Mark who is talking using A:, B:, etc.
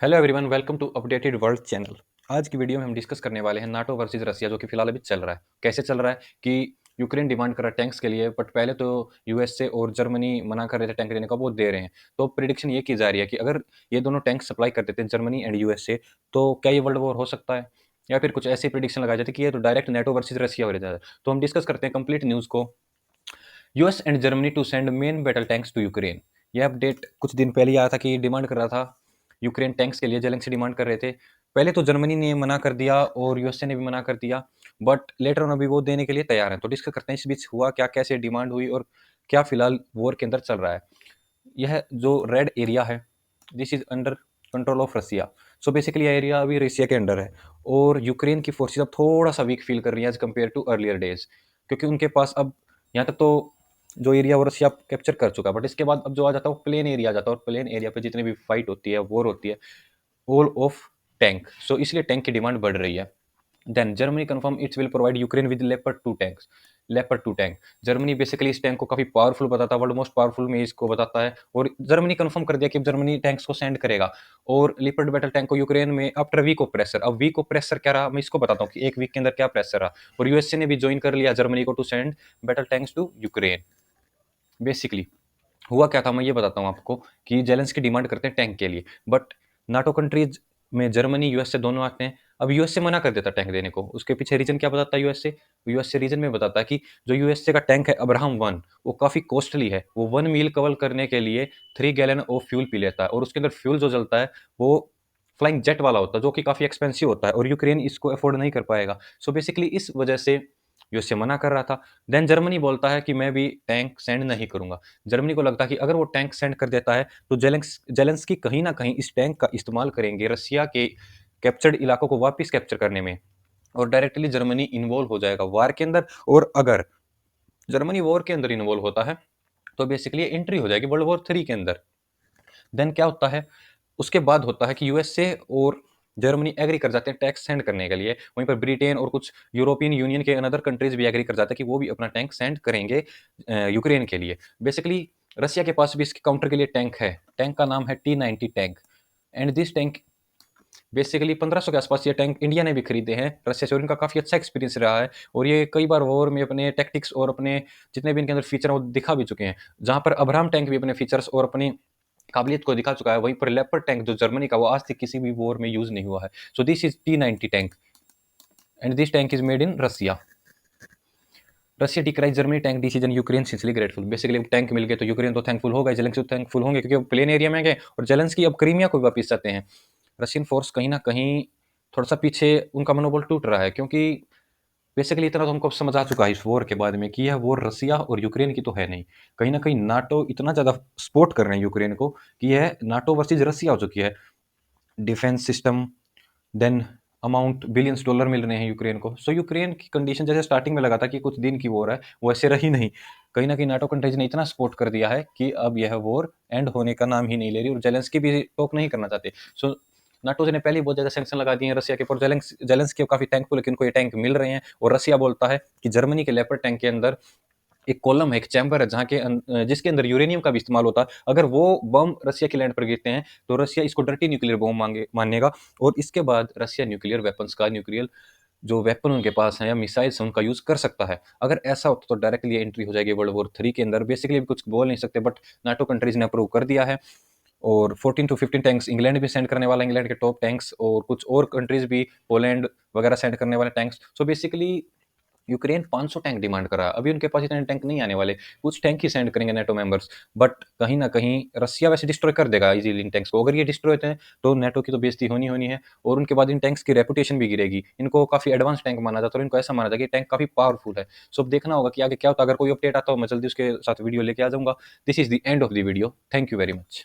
A: Hello everyone, welcome to updated world channel. आज की video में हम डिस्कस करने वाले हैं नाटो वर्सेस रसिया, जो कि फिलहाल अभी चल रहा है। कैसे चल रहा है कि यूक्रेन डिमांड कर रहा है टैंक्स के लिए, बट पहले तो यूएसए और जर्मनी मना कर रहे थे टैंक देने का, वो दे रहे हैं। तो प्रिडिक्शन ये की जा रही है कि अगर ये दोनों टैंक सप्लाई कर देते हैं, जर्मनी एंड यूएसए, तो क्या ये वर्ल्ड वॉर हो सकता है, या फिर कुछ ऐसी प्रिडिक्शन लगाई जाती है कि ये तो डायरेक्ट नाटो वर्सेस रसिया हो जाता है। तो हम डिस्कस करते हैं कंप्लीट न्यूज़ को। US and Germany to send main battle tanks to Ukraine. यह अपडेट कुछ दिन पहले ही आया था कि डिमांड कर रहा था यूक्रेन टैंक्स के लिए, जेलेंस्की डिमांड कर रहे थे। पहले तो जर्मनी ने मना कर दिया और यूएसए ने भी मना कर दिया, बट लेटर ऑन अभी वो देने के लिए तैयार हैं। तो डिस्कस करते हैं इस बीच हुआ क्या, कैसे डिमांड हुई और क्या फिलहाल वॉर के अंदर चल रहा है। यह जो रेड एरिया है, this is under control of Russia. So basically यह एरिया अभी रसिया के अंडर है और यूक्रेन की फोर्सेज अब थोड़ा सा वीक फील कर रही है as compare to earlier days, क्योंकि उनके पास अब यहाँ तक तो जो एरिया वो रसिया कैप्चर कर चुका है, बट इसके बाद अब जो आ जाता है वो प्लेन एरिया आ जाता है, और प्लेन एरिया पे जितनी भी फाइट होती है, वॉर होती है, ऑल ऑफ टैंक। सो इसलिए टैंक की डिमांड बढ़ रही है। Then Germany confirm it's will provide Ukraine with Leopard 2 tanks. Leopard 2 tank, Germany basically इस टैंक को काफी पावरफुल बताता है, वर्ल्ड मोस्ट पावरफुल में इसको बताता है, और जर्मनी कंफर्म कर दिया कि जर्मनी टैंक्स को सेंड करेगा और लेपर्ड बैटल टैंक को यूक्रेन में आफ्टर वीक ऑफ प्रेशर। अब वीक ऑफ प्रेशर क्या रहा, मैं इसको बताता हूँ कि एक वीक के अंदर क्या प्रेशर रहा। और यूएसए ने भी ज्वाइन कर लिया जर्मनी को to send battle tanks to Ukraine. Basically हुआ क्या था, मैं ये बताता हूँ आपको कि जेलेंस्की डिमांड करते हैं टैंक के लिए, बट नाटो कंट्रीज में जर्मनी यूएसए दोनों आते हैं। अब यूएसए मना कर देता टैंक देने को। उसके पीछे रीजन क्या बताता है यूएसए? यूएसए रीजन में बताता है कि जो यूएसए का टैंक है अब्राहम 1, वो काफी कॉस्टली है। वो 1 मील कवर करने के लिए 3 गैलन ऑफ फ्यूल पी लेता है, और उसके अंदर फ्यूल जो जलता है वो फ्लाइंग जेट वाला होता है, जो कि काफी एक्सपेंसिव होता है, और यूक्रेन इसको अफोर्ड नहीं कर पाएगा। सो बेसिकली इस वजह से यूएसए मना कर रहा था। देन जर्मनी बोलता है कि मैं भी टैंक सेंड नहीं करूंगा। जर्मनी को लगता है कि अगर वो टैंक सेंड कर देता है तो जेलेंस्की कहीं ना कहीं इस टैंक का इस्तेमाल करेंगे रसिया के कैप्चर्ड इलाकों को वापस कैप्चर करने में, और डायरेक्टली जर्मनी इन्वॉल्व हो जाएगा वार के अंदर। और अगर जर्मनी वॉर के अंदर इन्वॉल्व होता है तो बेसिकली एंट्री हो जाएगी वर्ल्ड वॉर 3 के अंदर। देन क्या होता है, उसके बाद होता है कि यूएसए और जर्मनी एग्री कर जाते हैं टैंक्स सेंड करने के लिए। वहीं पर ब्रिटेन और कुछ यूरोपियन यूनियन के अनदर कंट्रीज भी एग्री कर जाते हैं कि वो भी अपना टैंक सेंड करेंगे यूक्रेन के लिए। बेसिकली रसिया के पास भी इसके काउंटर के लिए टैंक है। टैंक का नाम है T-90 tank, and this tank basically 1500 के आसपास ये टैंक इंडिया ने भी खरीदे हैं रशिया से, और इनका काफ़ी अच्छा एक्सपीरियंस रहा है। और ये कई बार वॉर में अपने टैक्टिक्स और अपने जितने भी इनके अंदर फीचर हैं वो दिखा भी चुके हैं। जहां पर अब्राहम टैंक भी अपने फीचर्स और अपनी काबिलियत को दिखा चुका है, वहीं पर लेपर्ड टैंक जो जर्मनी का, वो आज तक किसी भी वॉर में यूज नहीं हुआ है। So this is T-90 tank, and this tank is made in Russia. Russia decries Germany tank decision, Ukraine sincerely grateful. Basically tank मिल गए तो यूक्रेन तो थैंकफुल होगा, जेलेंस्की तो थैंकफुल होंगे, क्योंकि वो प्लेन एरिया में गए और जेलेंस्की अब क्रीमिया को भी वापस चाहते हैं। रशियन फोर्स कहीं ना कहीं थोड़ा सा पीछे, उनका मनोबल टूट रहा है, क्योंकि बेसिकली इतना तो हमको समझ आ चुका है इस वॉर के बाद में कि यह वॉर रसिया और यूक्रेन की तो है नहीं। कहीं ना कहीं नाटो इतना ज़्यादा सपोर्ट कर रहे हैं यूक्रेन को कि यह नाटो वर्सेज रसिया हो चुकी है। Defence system, then amount billions dollar मिल रहे हैं यूक्रेन को। सो यूक्रेन की कंडीशन जैसे स्टार्टिंग में लगा था कि कुछ दिन की वॉर है, वो ऐसे रही नहीं। कहीं ना कहीं नाटो कंट्रीज ने इतना सपोर्ट कर दिया है कि अब यह वॉर एंड होने का नाम ही नहीं ले रही, और जेलेंस्की भी टॉक नहीं करना चाहते। सो नाटो ने पहले ही बहुत ज्यादा सैंक्शन लगा दिए हैं रसिया के ऊपर। जेलेंस्की काफी थैंकफुल है कि उनको ये टैंक मिल रहे हैं। और रसिया बोलता है कि जर्मनी के लेपर्ड टैंक के अंदर एक कॉलम है, एक चैम्बर है, जहाँ के जिसके अंदर यूरेनियम का भी इस्तेमाल होता है। अगर वो बम रसिया की लैंड पर गिरते हैं तो रसिया इसको डर्टी न्यूक्लियर बम मानेगा, और इसके बाद रसिया न्यूक्लियर वेपन्स का, न्यूक्लियर जो वेपन उनके पास है या मिसाइल्स उनका यूज कर सकता है। अगर ऐसा होता तो डायरेक्टली एंट्री हो जाएगी वर्ल्ड वॉर 3 के अंदर। बेसिकली कुछ बोल नहीं सकते, बट नाटो कंट्रीज ने अप्रूव कर दिया है। और 14 to 15 टैंक्स इंग्लैंड भी सेंड करने वाला है, इंग्लैंड के टॉप टैंक्स, और कुछ और कंट्रीज भी, पोलैंड वगैरह सेंड करने वाले tanks. So basically Ukraine 500 tank demand कर रहा है। अभी उनके पास इतने टैंक नहीं आने वाले, कुछ टैंक ही सेंड करेंगे नेटो मेंबर्स। बट कहीं ना कहीं रसिया वैसे डिस्ट्रॉय कर देगा इजीली इन टैंक्स को। अगर ये डिस्ट्रॉय होते हैं तो नेटो की तो बेइज्जती होनी होनी है, और उनके बाद इन टैंक्स की रेपुटेशन भी गिरेगी। इनको काफी एडवांस टैंक माना जाता है, और इनको ऐसा माना जाता है कि टैंक काफी पावरफुल है। सो अब देखना होगा कि आगे क्या होता है। अगर कोई अपडेट आता हो मैं जल्दी उसके साथ वीडियो लेके आ जाऊंगा। This is the end of the video. Thank you very much.